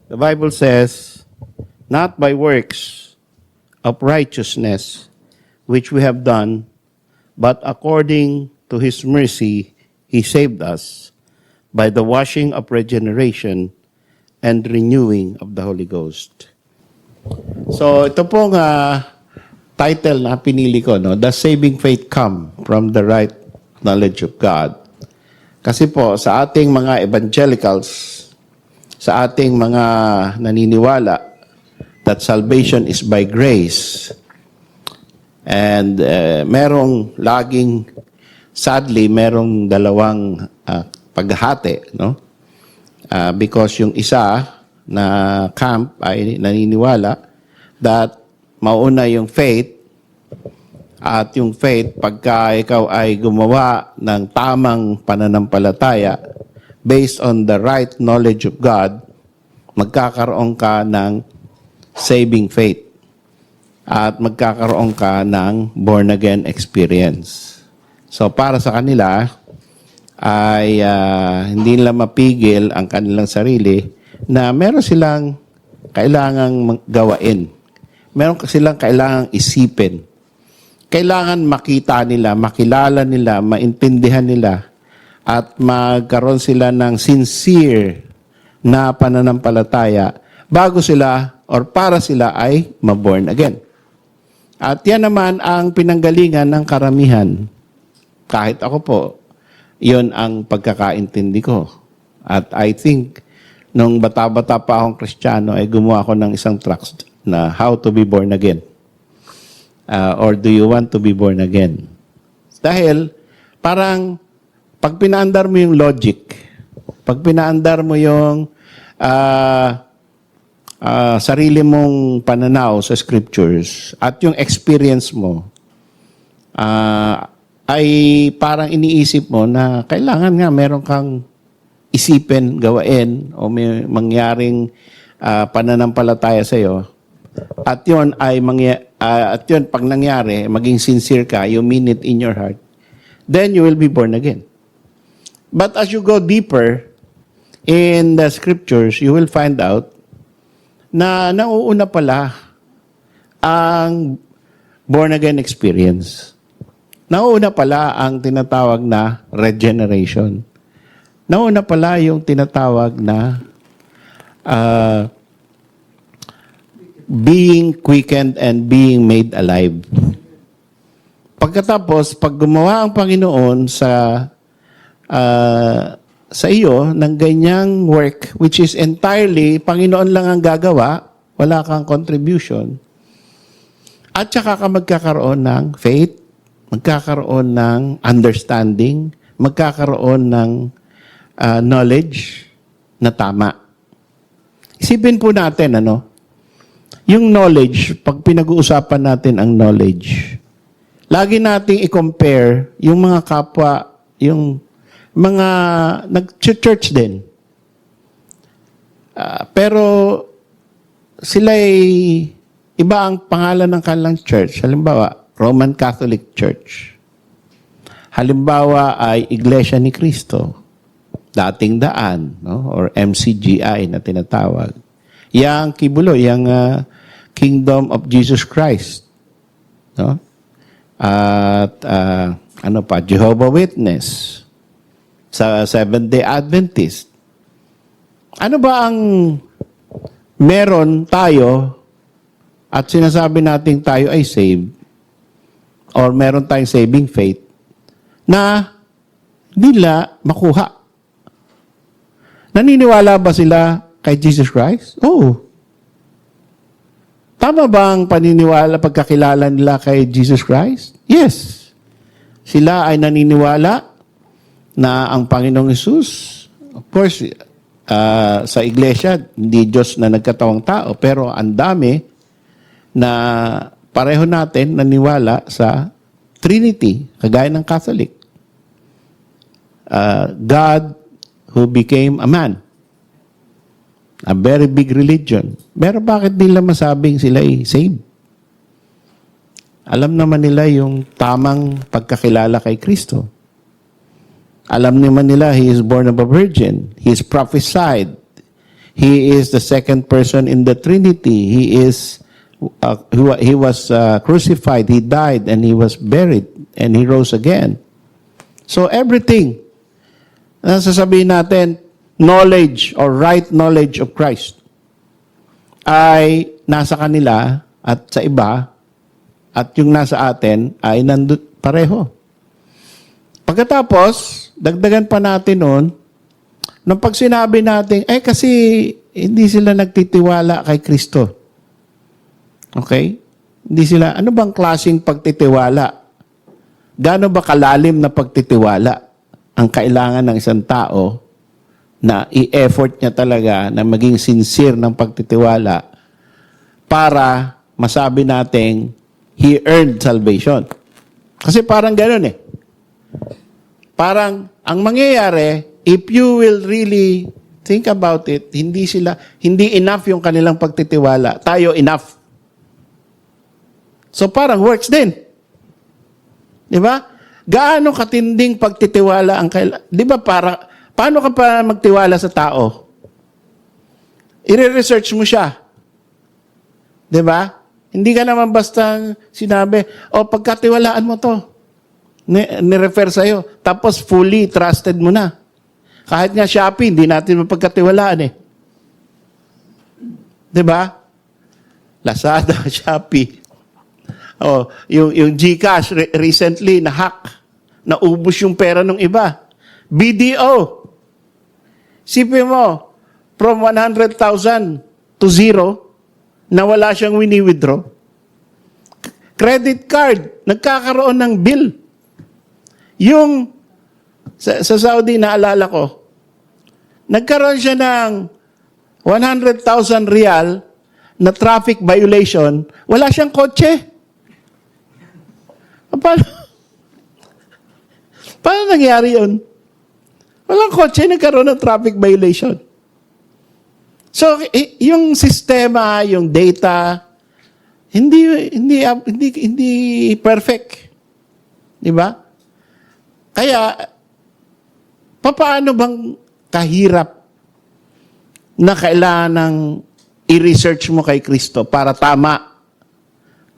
The Bible says, not by works of righteousness which we have done, but according to His mercy, He saved us by the washing of regeneration and renewing of the Holy Ghost. So ito pong title na pinili ko, no? Does saving faith come from the right knowledge of God? Kasi po, sa ating mga evangelicals, sa ating mga naniniwala that salvation is by grace, and merong laging, sadly, merong dalawang paghahati, no? Because yung isa na camp ay naniniwala that mauna yung faith, at yung faith, pagka ikaw ay gumawa ng tamang pananampalataya based on the right knowledge of God, magkakaroon ka ng saving faith at magkakaroon ka ng born-again experience. So para sa kanila ay hindi nila mapigil ang kanilang sarili na meron silang kailangang gawain. Meron silang kailangang isipin. Kailangan makita nila, makilala nila, maintindihan nila, at magkaroon sila ng sincere na pananampalataya bago sila or para sila ay maborn again. At yan naman ang pinanggalingan ng karamihan. Kahit ako po, yun ang pagkakaintindi ko. At I think, nung bata-bata pa akong Kristiyano, ay gumawa ako ng isang tract na How to be Born Again. Or do you want to be born again? Dahil parang pag pinaandar mo yung logic, pag pinaandar mo yung sarili mong pananaw sa scriptures at yung experience mo, ay parang iniisip mo na kailangan nga meron kang isipin, gawain, o may mangyaring pananampalataya sa iyo. At yun ay pag nangyari, maging sincere ka, you mean it in your heart, then you will be born again. But as you go deeper in the scriptures, you will find out na nauuna pala ang born again experience. Nauuna pala ang tinatawag na regeneration. Nauuna pala yung tinatawag na being quickened and being made alive. Pagkatapos, pag gumawa ang Panginoon sa iyo ng ganyang work, which is entirely Panginoon lang ang gagawa, wala kang contribution, at saka ka magkakaroon ng faith, magkakaroon ng understanding, magkakaroon ng knowledge na tama. Isipin po natin, yung knowledge, pag pinag-uusapan natin ang knowledge, lagi nating i-compare yung mga kapwa, yung mga nag-church din. Pero sila'y iba ang pangalan ng kanilang church. Halimbawa, Roman Catholic Church. Halimbawa ay Iglesia ni Cristo. Dating Daan, or MCGI na tinatawag. Yang Kibulo, yang Kingdom of Jesus Christ. No? At Jehovah Witness. Sa Seventh-day Adventist. Ano ba ang meron tayo at sinasabi natin tayo ay saved or meron tayong saving faith na nila makuha? Naniniwala ba sila kay Jesus Christ? Oo. Tama ba ang paniniwala, pagkakilala nila kay Jesus Christ? Yes. Sila ay naniniwala na ang Panginoong Hesus, of course, sa iglesia, hindi Diyos na nagkatawang tao, pero ang dami na pareho natin naniwala sa Trinity, kagaya ng Catholic. God who became a man. A very big religion. Pero bakit nila masabing sila ay saved? Alam naman nila yung tamang pagkakilala kay Kristo. Alam naman nila, He is born of a virgin. He is prophesied. He is the second person in the Trinity. He was crucified, he died, and he was buried, and he rose again. So everything, sasabihin natin, knowledge or right knowledge of Christ ay nasa kanila at sa iba, at yung nasa atin ay nandun pareho. Pagkatapos, dagdagan pa natin nun, nung pag sinabi natin, kasi hindi sila nagtitiwala kay Kristo. Okay? Hindi sila, ano bang klaseng pagtitiwala? Gaano ba kalalim na pagtitiwala ang kailangan ng isang tao na i-effort niya talaga na maging sincere ng pagtitiwala para masabi nating he earned salvation. Kasi parang gano'n eh. Parang ang mangyayari, if you will really think about it, hindi enough yung kanilang pagtitiwala. Tayo enough. So parang works din. Di ba? Gaano katinding pagtitiwala ang kailangan? Di ba paano ka pa magtiwala sa tao? I-research mo siya. Di ba? Hindi ka naman basta sinabi, pagkatiwalaan mo to. Ni-refer sa'yo. Tapos fully trusted mo na. Kahit nga Shopee, hindi natin mapagkatiwalaan eh. Di ba? Lazada, Shopee. Yung GCash recently na-hack. Naubos yung pera ng iba. BDO. Sipin mo, from 100,000 to 0, na wala siyang wini-withdraw. Credit card, nagkakaroon ng bill. Yung sa Saudi, naalala ko, nagkaroon siya ng 100,000 real na traffic violation, wala siyang kotse. Paano nangyari yun? Walang kotse, nagkaroon ng traffic violation. So, yung sistema, yung data, hindi perfect. Di ba? Kaya, paano bang kahirap na kailangan ng i-research mo kay Kristo para tama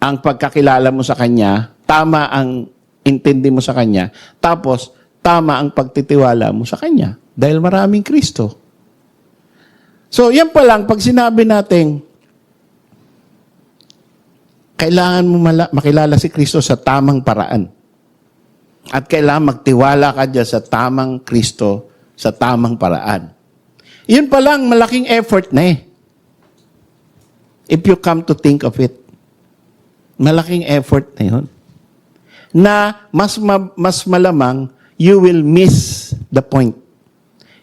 ang pagkakilala mo sa Kanya, tama ang intindi mo sa Kanya, tapos tama ang pagtitiwala mo sa Kanya dahil maraming Kristo. So, yan pa lang, pag sinabi natin, kailangan mo makilala si Kristo sa tamang paraan. At kailangan magtiwala ka dyan sa tamang Kristo, sa tamang paraan. Yun pa lang, malaking effort na eh. If you come to think of it. Malaking effort na yun. Na mas malamang, you will miss the point.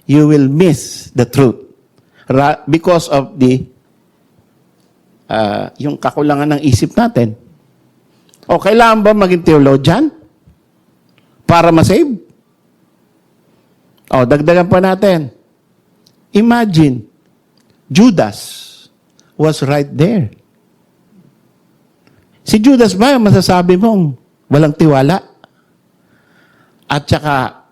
You will miss the truth. Because of yung kakulangan ng isip natin. Kailangan ba maging theologian? Para masave? Dagdagan pa natin. Imagine, Judas was right there. Si Judas ba, masasabi mong walang tiwala? At saka,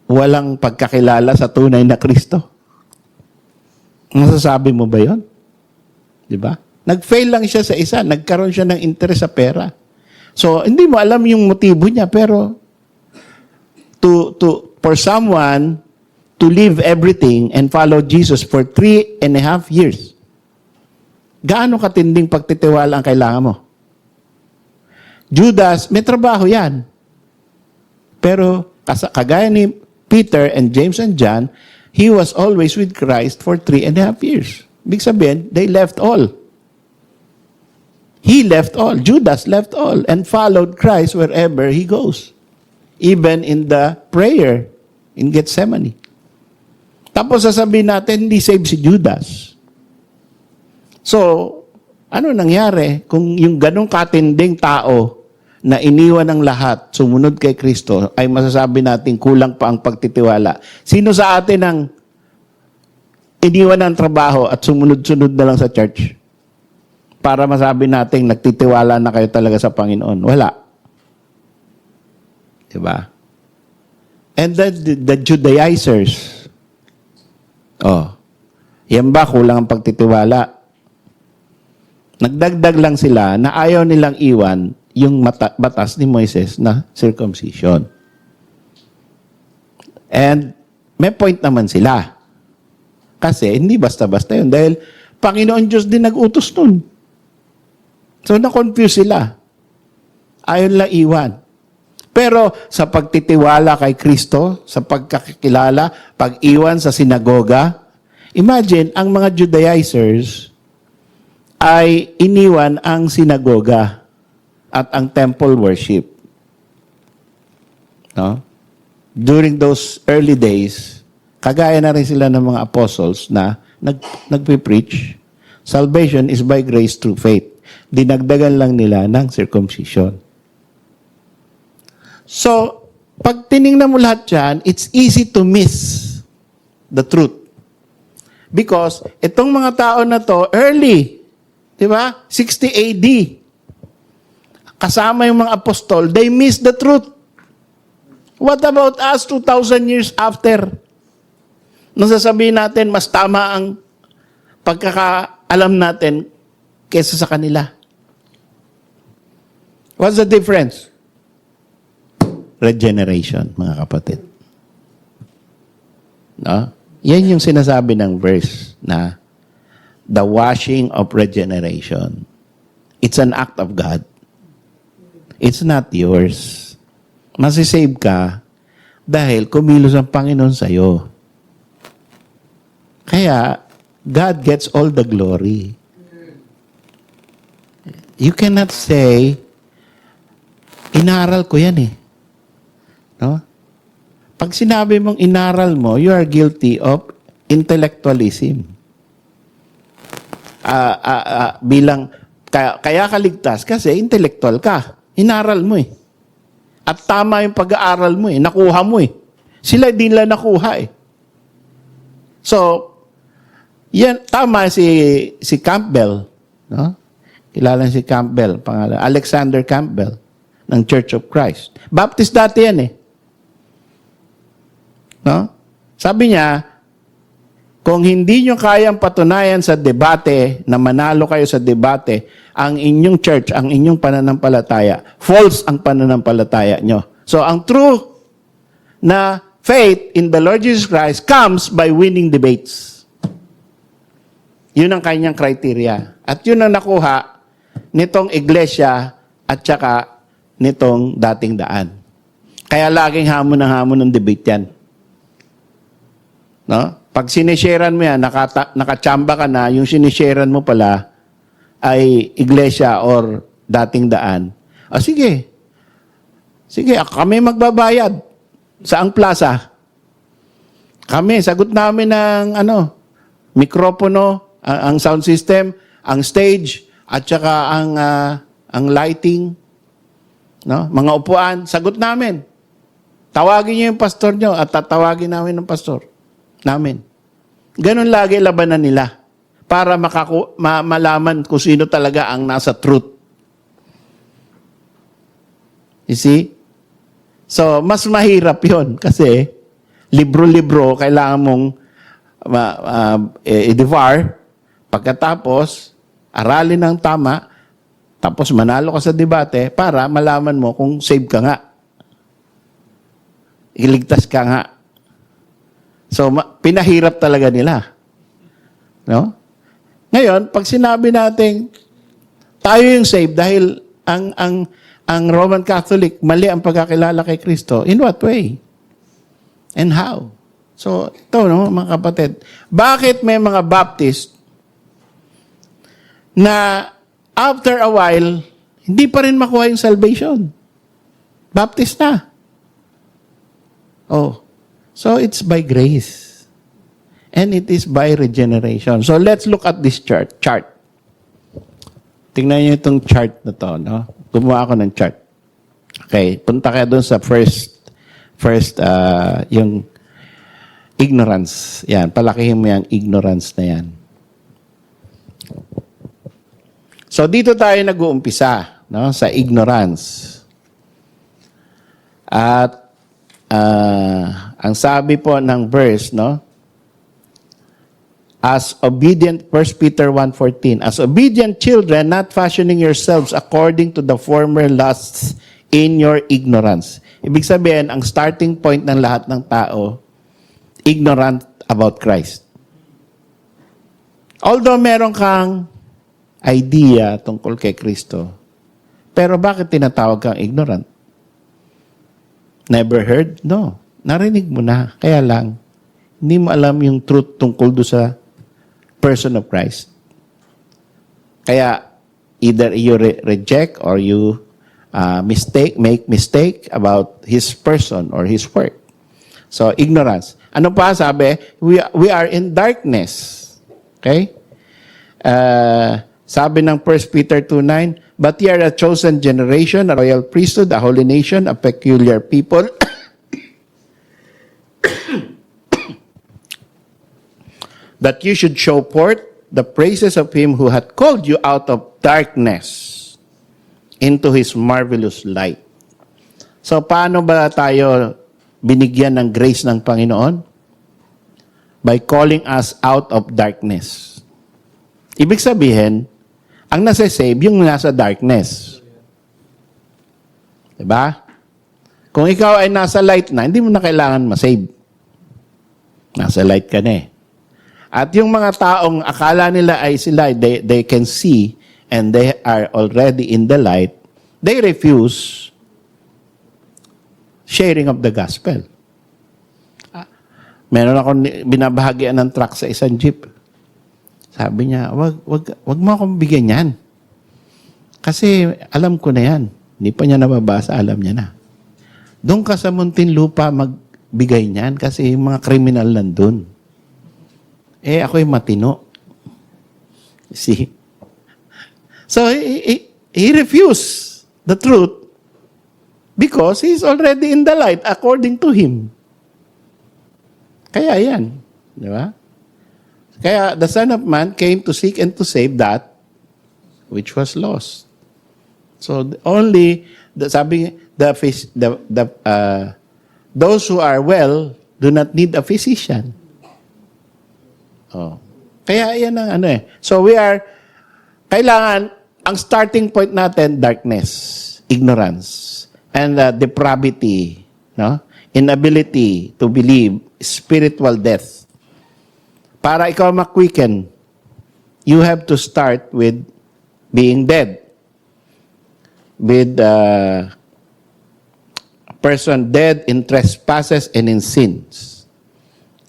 walang pagkakilala sa tunay na Kristo? Masasabi mo ba yon? Di ba? Nag-fail lang siya sa isa, nagkaroon siya ng interest sa pera. So, hindi mo alam yung motibo niya, pero for someone to leave everything and follow Jesus for 3.5 years, gaano katinding pagtitiwala ang kailangan mo? Judas, may trabaho yan. Pero, kagaya ni Peter and James and John, he was always with Christ for 3.5 years. Ibig sabihin, they left all. He left all. Judas left all and followed Christ wherever he goes. Even in the prayer in Gethsemane. Tapos sasabihin natin, hindi save si Judas. So, ano nangyari kung yung ganong katinding tao na iniwan ng lahat, sumunod kay Kristo, ay masasabi natin kulang pa ang pagtitiwala? Sino sa atin ang iniwan ng trabaho at sumunod-sunod na lang sa church? Para masabi natin, nagtitiwala na kayo talaga sa Panginoon. Wala. Diba? And then the Judaizers, Yan ba kulang ang pagtitiwala? Nagdagdag lang sila na ayaw nilang iwan yung batas ni Moises na circumcision. And may point naman sila. Kasi hindi basta-basta yun. Dahil Panginoon Diyos din nag-utos nun. So na-confuse sila. Ayaw lang iwan. Pero sa pagtitiwala kay Kristo, sa pagkakilala, pag-iwan sa sinagoga, imagine, ang mga Judaizers ay iniwan ang sinagoga at ang temple worship. No? During those early days, kagaya na rin sila ng mga apostles na nagpipreach, salvation is by grace through faith. Dinagdagan lang nila ng circumcision. So, pag tinignan mo lahat yan, it's easy to miss the truth. Because itong mga tao na to, early, di ba? 60 AD. Kasama yung mga apostol, they miss the truth. What about us 2,000 years after? Nung sasabihin natin, mas tama ang pagkakaalam natin kaysa sa kanila. What's the difference? Regeneration, mga kapatid. No? Yan yung sinasabi ng verse na the washing of regeneration. It's an act of God. It's not yours. Masisave ka dahil kumilos ang Panginoon sa'yo. Kaya, God gets all the glory. You cannot say, inaral ko yan eh. No? Pag sinabi mong inaral mo, you are guilty of intellectualism. Kaya ka ligtas kasi intellectual ka. Inaral mo eh. At tama yung pag-aaral mo eh. Nakuha mo eh. Sila din nila nakuha eh. So, yan, tama si Campbell. No? Kilala si Campbell, pangalan. Alexander Campbell ng Church of Christ. Baptist dati yan eh. No? Sabi niya, kung hindi nyo kayang patunayan sa debate, na manalo kayo sa debate, ang inyong church, ang inyong pananampalataya, false ang pananampalataya nyo. So, ang true na faith in the Lord Jesus Christ comes by winning debates. Yun ang kanyang criteria. At yun ang nakuha nitong iglesia at saka nitong dating daan. Kaya laging hamon ng debate yan. No? Pag sinisharean mo yan, nakachamba ka na, yung sinisharean mo pala ay iglesia or dating daan. O sige. Sige, kami magbabayad. Saang plaza? Kami, sagot namin ng mikropono, ang sound system, ang stage, at saka ang lighting, no? Mga upuan, sagot namin. Tawagin niyo yung pastor niyo at tatawagin namin ng pastor namin. Ganun lagi labanan nila para malaman kung sino talaga ang nasa truth. You see? So, mas mahirap yon kasi libro-libro kailangan mong i-devour. Pagkatapos, aralin ng tama, tapos manalo ka sa debate para malaman mo kung save ka nga. Iligtas ka nga. So, pinahirap talaga nila. No? Ngayon, pag sinabi natin, tayo yung save dahil ang Roman Catholic, mali ang pagkakilala kay Kristo, in what way? And how? So, ito, no, mga kapatid. Bakit may mga Baptist na after a while, hindi pa rin makuha yung salvation? Baptist na. Oh. So, it's by grace. And it is by regeneration. So, let's look at this chart. Tingnan niyo itong chart na to, no? Gumawa ako ng chart. Okay, punta kayo doon sa first, yung ignorance. Yan, palakihin mo yung ignorance na yan. So, dito tayo nag-uumpisa, no? Sa ignorance. At, ang sabi po ng verse, no? as obedient, 1 Peter 1:14, as obedient children, not fashioning yourselves according to the former lusts in your ignorance. Ibig sabihin, ang starting point ng lahat ng tao, ignorant about Christ. Although meron kang idea tungkol kay Kristo, pero bakit tinatawag kang ignorant? Never heard? No. Narinig mo na. Kaya lang, hindi mo alam yung truth tungkol do sa person of Christ. Kaya, either you reject or you make mistake about His person or His work. So, ignorance. Ano pa sabi? We are in darkness. Okay? Sabi ng 1 Peter 2:9, but ye are a chosen generation, a royal priesthood, a holy nation, a peculiar people, that you should show forth the praises of Him who hath called you out of darkness into His marvelous light. So, paano ba tayo binigyan ng grace ng Panginoon? By calling us out of darkness. Ibig sabihin, ang nasa-save yung nasa darkness. Diba? Kung ikaw ay nasa light na, hindi mo na kailangan ma-save. Nasa light ka na eh. At yung mga taong akala nila ay sila, they can see and they are already in the light, they refuse sharing of the gospel. Meron akong binabahagian ng truck sa isang jeep. Sabi niya, wag mo akong bigyan yan. Kasi alam ko na yan. Hindi pa niya nababasa, alam niya na. Doon ka sa Muntinlupa magbigay niyan kasi yung mga kriminal nandun. Ako'y matino. See? So, he refused the truth because he's already in the light according to him. Kaya yan. Di ba? Kaya the Son of Man came to seek and to save that which was lost. So, those who are well do not need a physician. Oh. Kaya yan ang ano eh. So kailangan, ang starting point natin, darkness, ignorance, and depravity, no? Inability to believe, spiritual death. Para ikaw ma-quicken, you have to start with being dead. With a person dead in trespasses and in sins.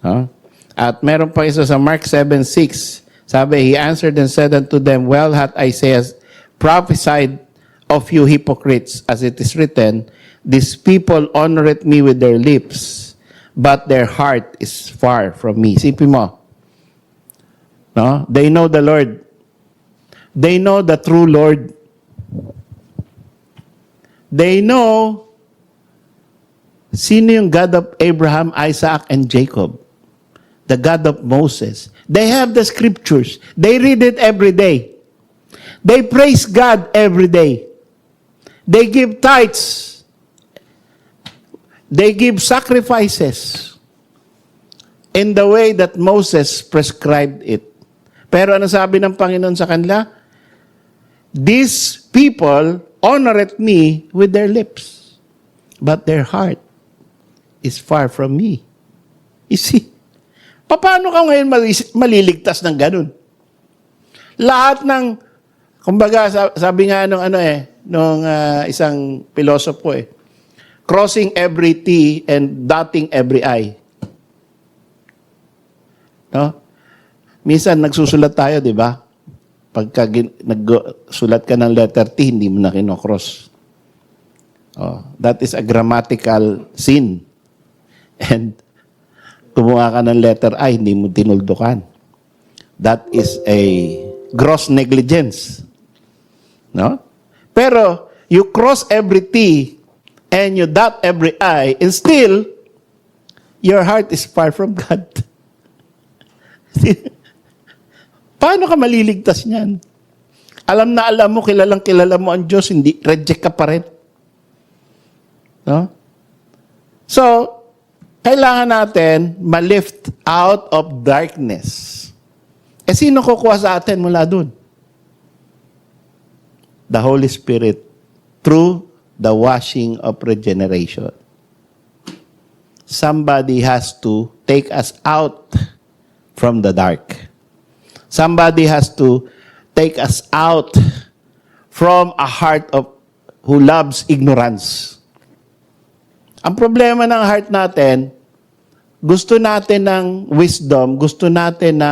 Huh? At meron pa isa sa Mark 7:6. Sabi, He answered and said unto them, well hath Isaiah prophesied of you hypocrites, as it is written, these people honoreth me with their lips, but their heart is far from me. Sipin mo. No? They know the Lord. They know the true Lord. They know sino yung God of Abraham, Isaac, and Jacob. The God of Moses. They have the scriptures. They read it every day. They praise God every day. They give tithes. They give sacrifices in the way that Moses prescribed it. Pero ano sabi ng Panginoon sa kanila? These people honoreth me with their lips, but their heart is far from me. You see? Paano ka ngayon maliligtas ng ganun? Lahat ng, kumbaga, sabi nga nung isang pilosopo crossing every T and dotting every I. No? Minsan nagsusulat tayo, di ba? Pagka nagsulat ka ng letter T, hindi mo na kinocross. That is a grammatical sin. And kumuha ka ng letter I, hindi mo tinuldukan. That is a gross negligence. No? Pero, you cross every T and you dot every I, and still, your heart is far from God. Paano ka maliligtas niyan? Alam na alam mo, kilalang kilala mo ang Diyos, hindi, reject ka pa rin. No? So, kailangan natin ma-lift out of darkness. Sino kukuha sa atin mula dun? The Holy Spirit through the washing of regeneration. Somebody has to take us out from the dark. Somebody has to take us out from a heart of who loves ignorance. Ang problema ng heart natin, gusto natin ng wisdom, gusto natin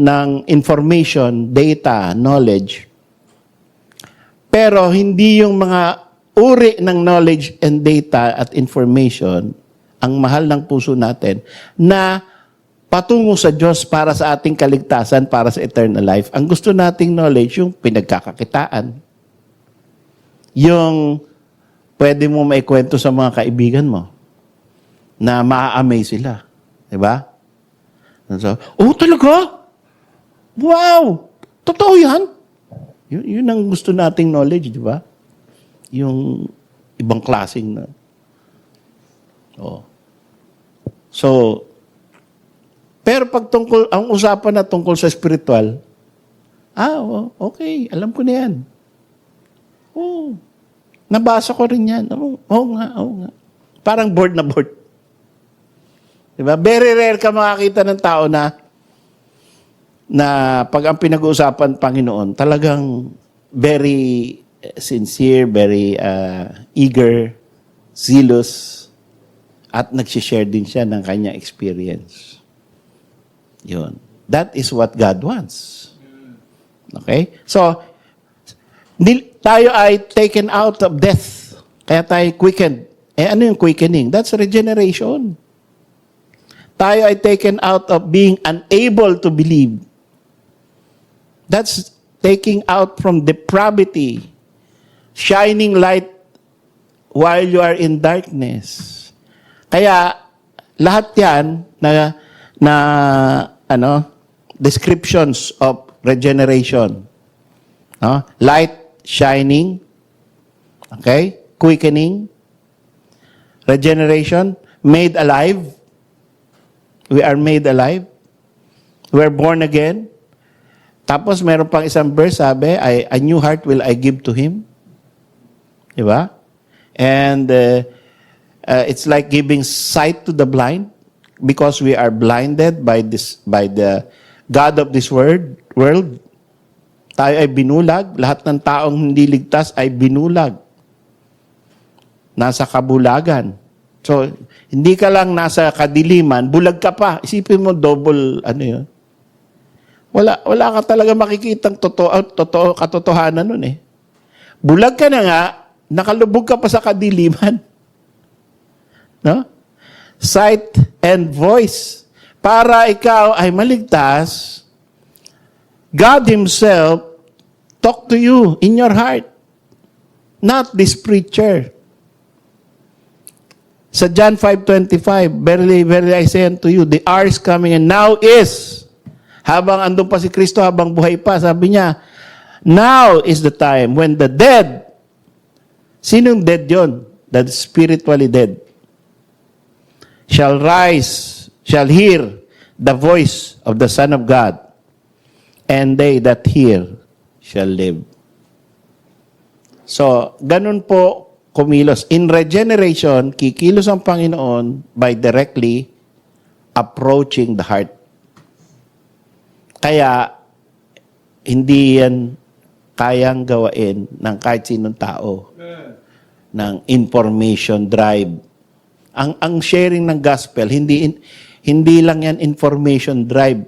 ng information, data, knowledge. Pero hindi yung mga uri ng knowledge and data at information ang mahal ng puso natin na patungo sa Diyos para sa ating kaligtasan, para sa eternal life. Ang gusto nating knowledge, yung pinagkakakitaan. Yung pwede mo maikwento sa mga kaibigan mo na maa-amaze sila. Diba? So, oh, talaga? Wow! Totoo yan? Yun ang gusto nating knowledge, di ba? Yung ibang klaseng na. Oh. So, pero pag ang usapan na tungkol sa spiritual, okay, alam ko na yan. Oh, nabasa ko rin yan. Oo nga. Parang board na board. Diba? Very rare ka makakita ng tao na pag ang pinag-uusapan Panginoon, talagang very sincere, very eager, zealous, at nagsishare din siya ng kanyang experience. Yun. That is what God wants. Okay? So, tayo ay taken out of death. Kaya tayo quickened. Ano yung quickening? That's regeneration. Tayo ay taken out of being unable to believe. That's taking out from depravity, shining light while you are in darkness. Kaya lahat 'yan na descriptions of regeneration. No? Light shining, okay? Quickening, regeneration, made alive. We are made alive. We are born again. Tapos meron pang isang verse, sabi, a new heart will I give to him. Diba? And it's like giving sight to the blind because we are blinded by the God of this world. Tayo ay binulag. Lahat ng taong hindi ligtas ay binulag. Nasa kabulagan. So, hindi ka lang nasa kadiliman, bulag ka pa. Isipin mo, double, yun. Wala ka talaga makikitang katotohanan nun eh. Bulag ka na nga, nakalubog ka pa sa kadiliman. No? Sight and voice. Para ikaw ay maligtas, God Himself talk to you in your heart. Not this preacher. Sa John 5:25, verily, verily I say unto you, the hour is coming and now is. Habang andun pa si Kristo, habang buhay pa, sabi niya, now is the time when the dead, sinong dead yon? That spiritually dead, shall rise, shall hear the voice of the Son of God, and they that hear shall live. So, ganun po kumilos. In regeneration, kikilos ang Panginoon by directly approaching the heart. Kaya, hindi yan kayang gawain ng kahit sinong tao. Ng information drive. Ang sharing ng gospel, hindi lang yan information drive.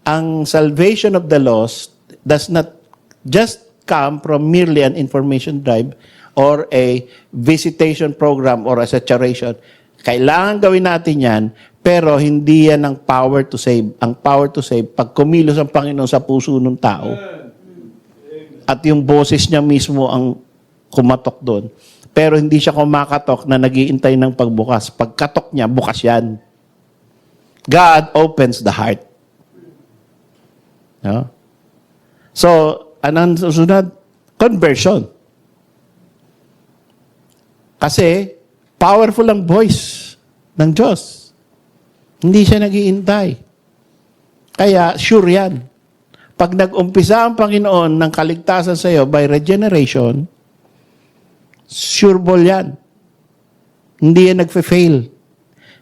Ang salvation of the lost does not just come from merely an information drive or a visitation program or a saturation. Kailangan gawin natin yan, pero hindi yan ang power to save. Ang power to save, pag kumilos ang Panginoon sa puso ng tao, at yung boses niya mismo ang kumatok doon. Pero hindi siya kumakatok na nag-iintay ng pagbukas. Pagkatok niya, bukas yan. God opens the heart. No? So, anong susunod? Conversion. Kasi, powerful ang voice ng Diyos. Hindi siya nag-iintay. Kaya, sure yan. Pag nag-umpisa ang Panginoon ng kaligtasan sa iyo by regeneration, sure ball yan. Hindi yan nagfe-fail.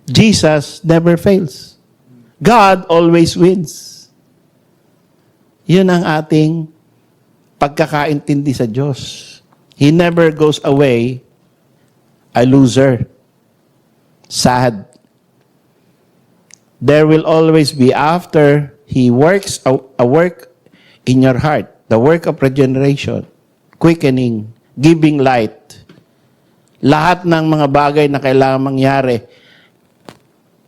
Jesus never fails. God always wins. Yun ang ating pagkakaintindi sa Diyos. He never goes away a loser. Sad. There will always be, after He works a work in your heart, the work of regeneration, quickening, giving light, lahat ng mga bagay na kailangan mangyari,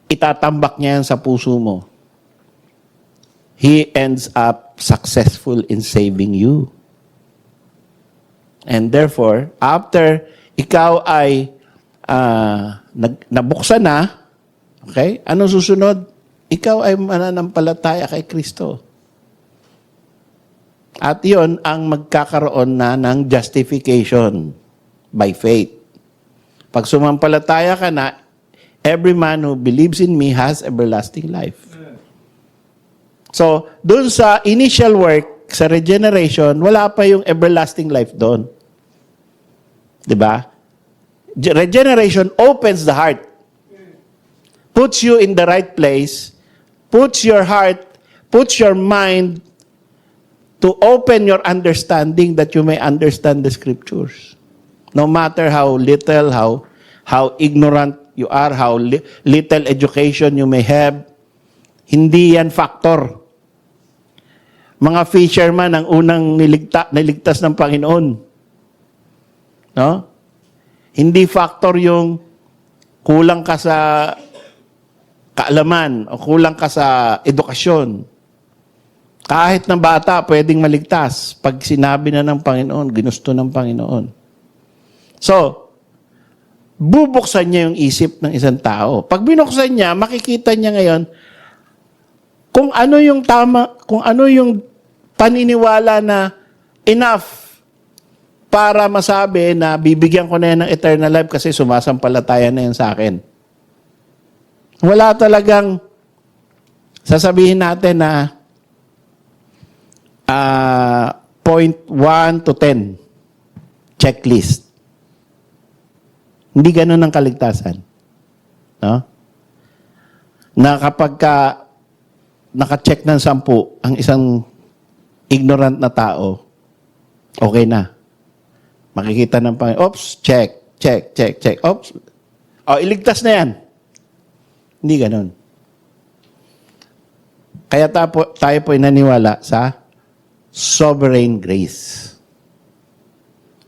itatambak niya yan sa puso mo. He ends up successful in saving you. And therefore, after ikaw ay nabuksan na, okay, ano susunod? Ikaw ay mananampalataya kay Kristo. At yon ang magkakaroon na ng justification by faith. Pag sumampalataya ka na, every man who believes in me has everlasting life. So, dun sa initial work, sa regeneration, wala pa yung everlasting life doon. Diba? Regeneration opens the heart. Puts you in the right place, puts your heart, puts your mind to open your understanding that you may understand the scriptures. No matter how little, how ignorant you are, how little education you may have, hindi yan factor. Mga fisherman ang unang niligtas ng Panginoon. No? Hindi factor yung kulang ka sa kaalaman o kulang ka sa edukasyon. Kahit ng bata, pwedeng maligtas pag sinabi na ng Panginoon, ginusto ng Panginoon. So, bubuksan niya yung isip ng isang tao. Pag binuksan niya, makikita niya ngayon kung ano yung tama, kung ano yung paniniwala na enough para masabi na bibigyan ko na yan ng eternal life kasi sumasampalataya na yan sa akin. Wala talagang sasabihin natin na point 1 to 10 checklist. Hindi ganun ang kaligtasan. No? Na kapag naka-check ng 10 ang isang ignorant na tao, okay na. Makikita ng Panginoon, oops, check. Oops. O, iligtas na yan. Hindi ganun. Kaya tayo po naniwala sa sovereign grace.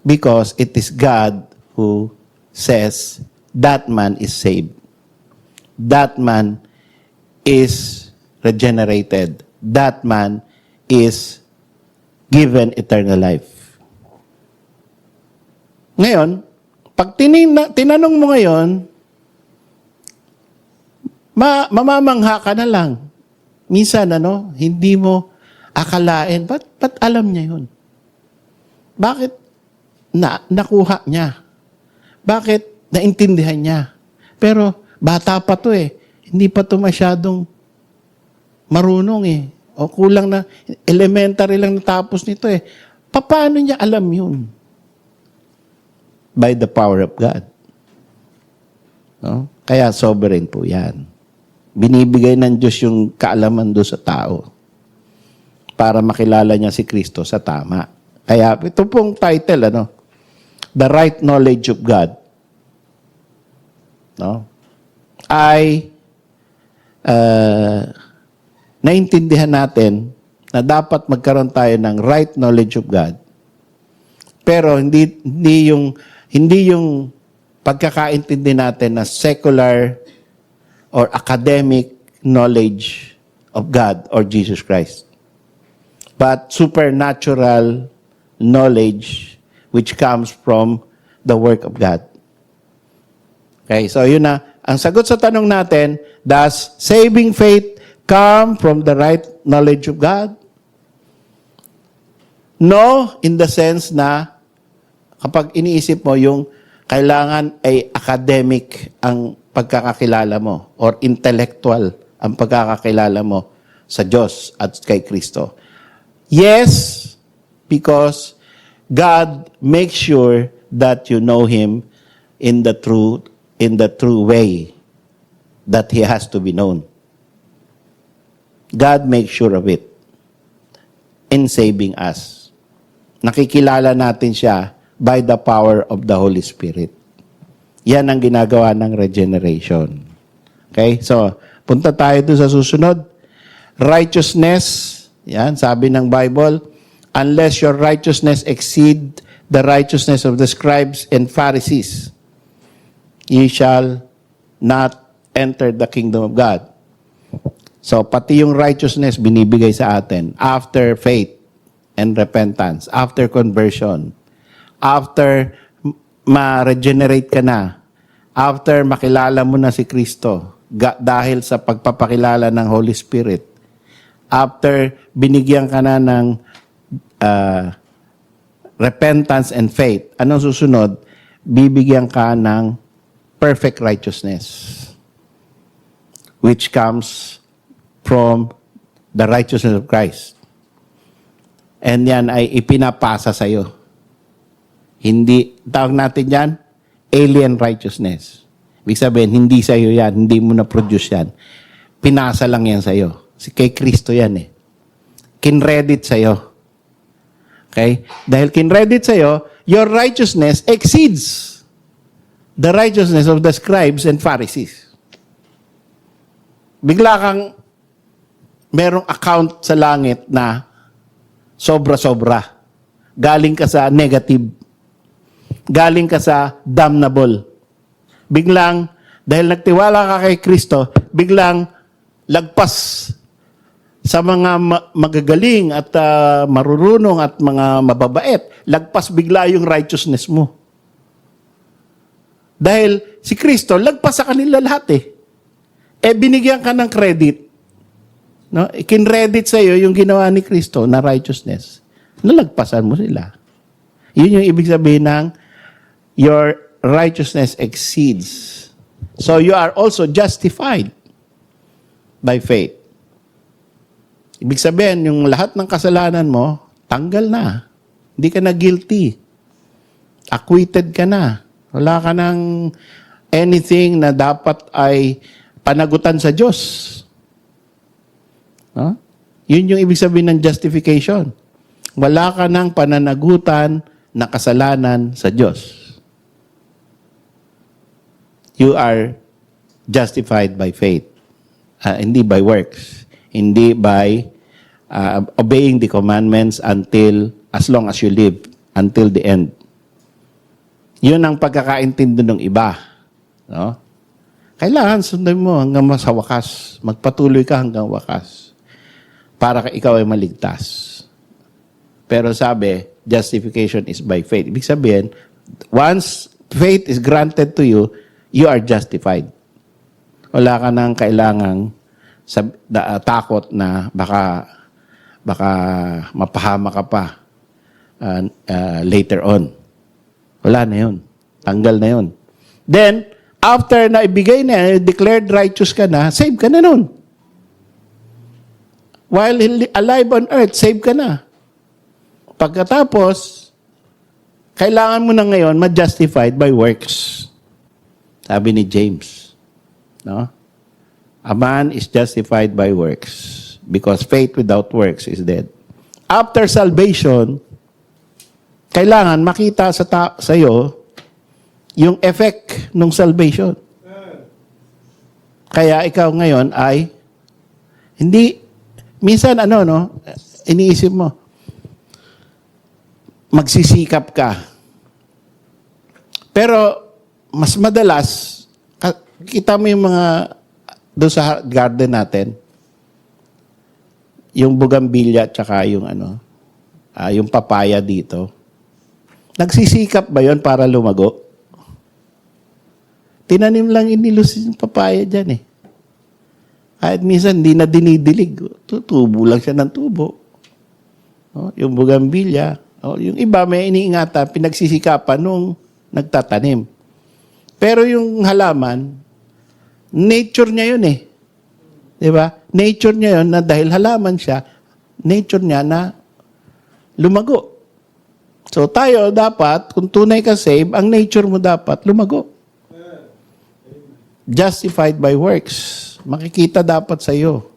Because it is God who says that man is saved. That man is regenerated. That man is given eternal life. Ngayon, pag tinanong mo ngayon, mamamangha ka na lang. Minsan, hindi mo akalain, ba't alam niya yun? Bakit nakuha niya? Bakit naintindihan niya? Pero, bata pa to eh. Hindi pa to masyadong marunong eh. O kulang na, elementary lang natapos nito eh. Paano niya alam yun? By the power of God. No? Kaya sovereign po yan. Binibigay ng Diyos yung kaalaman doon sa tao para makilala niya si Kristo sa tama. Kaya ito pong title, The Right Knowledge of God. No? Ay naintindihan natin na dapat magkaroon tayo ng right knowledge of God. Pero hindi yung pagkakaintindi natin na secular or academic knowledge of God or Jesus Christ. But supernatural knowledge which comes from the work of God. Okay, so yun na. Ang sagot sa tanong natin, does saving faith come from the right knowledge of God? No, in the sense na kapag iniisip mo yung kailangan ay academic ang pagkakakilala mo or intellectual ang pagkakakilala mo sa Diyos at kay Kristo? Yes, because God makes sure that you know Him in the true way that He has to be known. God makes sure of it in saving us. Nakikilala natin siya by the power of the Holy Spirit. Yan ang ginagawa ng regeneration. Okay? So, punta tayo doon sa susunod. Righteousness, yan, sabi ng Bible, unless your righteousness exceed the righteousness of the scribes and Pharisees, ye shall not enter the kingdom of God. So, pati yung righteousness binibigay sa atin after faith and repentance, after conversion, after ma-regenerate ka na, after makilala mo na si Kristo dahil sa pagpapakilala ng Holy Spirit, after binigyan ka na ng repentance and faith, anong susunod? Bibigyan ka ng perfect righteousness, which comes from the righteousness of Christ. And yan ay ipinapasa sa'yo. Hindi, tawag natin yan, alien righteousness. Ibig sabihin, hindi sa'yo yan, hindi mo na-produce yan. Pinasa lang yan sa'yo. Kay Kristo yan eh. Kinredit sa'yo. Okay? Dahil kinredit sa'yo, your righteousness exceeds the righteousness of the scribes and Pharisees. Bigla kang merong account sa langit na sobra-sobra. Galing ka sa negative. Galing ka sa damnable. Biglang, dahil nagtiwala ka kay Kristo, biglang lagpas sa mga magagaling at marurunong at mga mababait, lagpas bigla yung righteousness mo. Dahil si Kristo, lagpas sa kanila lahat eh. Binigyan ka ng credit. No? Kinredit sa iyo yung ginawa ni Kristo na righteousness. Nalagpasan mo sila. Yun yung ibig sabihin ng your righteousness exceeds. So you are also justified by faith. Ibig sabihin, yung lahat ng kasalanan mo, tanggal na. Hindi ka na guilty. Acquitted ka na. Wala ka ng anything na dapat ay panagutan sa Diyos. No? Yun yung ibig sabihin ng justification. Wala ka ng pananagutan na kasalanan sa Diyos. You are justified by faith. Hindi by works. Hindi by obeying the commandments as long as you live, until the end. Yun ang pagkakaintindi ng iba. No? Kailangan sundan mo hanggang sa wakas. Magpatuloy ka hanggang wakas. Para ikaw ay maligtas. Pero sabi, justification is by faith. Ibig sabihin, once faith is granted to you, you are justified. Wala ka nang kailangang takot na baka mapahama ka pa later on. Wala na yun. Tanggal na yun. Then, after na ibigay na, declared righteous ka na, save ka na nun. While alive on earth, save ka na. Pagkatapos, kailangan mo na ngayon ma-justified by works. Sabi ni James. No? A man is justified by works because faith without works is dead. After salvation, kailangan makita sa iyo yung effect ng salvation. Kaya ikaw ngayon ay hindi, minsan iniisip mo, magsisikap ka. Pero mas madalas, kita mo yung mga doon sa garden natin, yung bugambilya tsaka yung yung papaya dito. Nagsisikap ba yon para lumago? Tinanim lang inilus yung papaya dyan eh. Kahit minsan hindi na dinidilig. Tutubo lang siya ng tubo. Yung bugambilya. Yung iba may iniingatan, pinagsisikapan nung nagtatanim. Pero yung halaman, nature niya yun eh. Di ba? Nature niya yun na dahil halaman siya, nature niya na lumago. So tayo dapat, kung tunay ka save, ang nature mo dapat lumago. Justified by works. Makikita dapat sa iyo.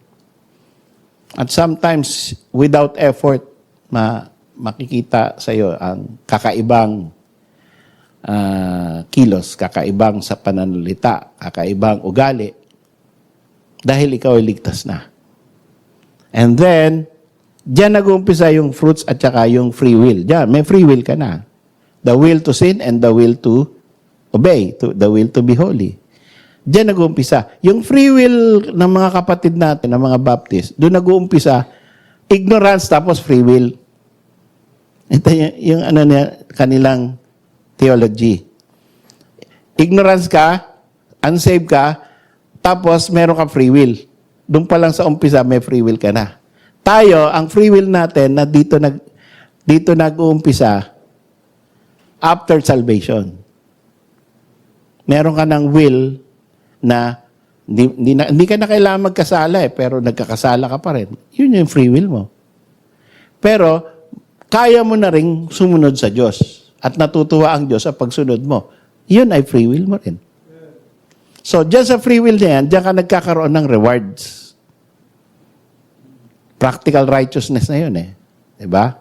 At sometimes, without effort, makikita sa iyo ang kakaibang kilos, kakaibang sa pananalita, kakaibang ugali, dahil ikaw ay ligtas na. And then, diyan nag-uumpisa yung fruits at saka yung free will. Diyan, may free will ka na. The will to sin and the will to obey, the will to be holy. Diyan nag-uumpisa. Yung free will ng mga kapatid natin, ng mga Baptist, doon nag-uumpisa, ignorance tapos free will. Ito yung ano niya, kanilang theology. Ignorance ka, unsaved ka, tapos meron ka free will. Doon pa lang sa umpisa, may free will ka na. Tayo, ang free will natin na dito nag-uumpisa after salvation. Meron ka ng will na hindi ka na kailangan magkasala pero nagkakasala ka pa rin. Yun yung free will mo. Pero kaya mo na ring sumunod sa Diyos at natutuwa ang Diyos sa pagsunod mo. Yun ay free will mo rin. So, dyan sa free will na yan, dyan ka nagkakaroon ng rewards. Practical righteousness na yun eh. Diba?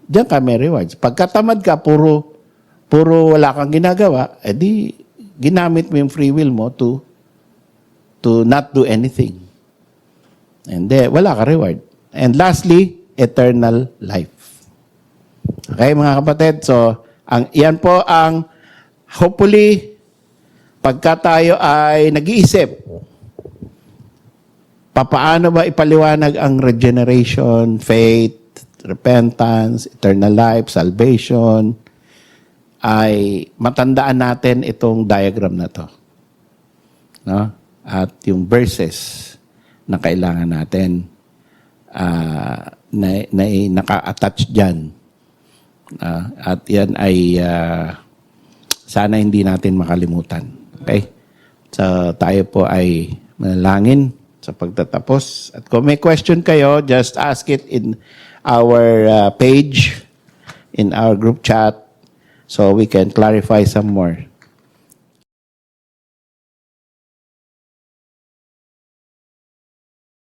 Diyan ka may rewards. Pagkatamad ka, puro wala kang ginagawa, edi ginamit mo yung free will mo to not do anything. And then, wala ka reward. And lastly, eternal life. Okay, mga kapatid? So, yan po ang hopefully, pagka tayo ay nag-iisip, papaano ba ipaliwanag ang regeneration, faith, repentance, eternal life, salvation, ay matandaan natin itong diagram na to. No? At yung verses na kailangan natin na naka-attach dyan. At yan ay sana hindi natin makalimutan. Okay? So tayo po ay manalangin sa pagtatapos. At kung may question kayo, just ask it in our page, in our group chat, so we can clarify some more.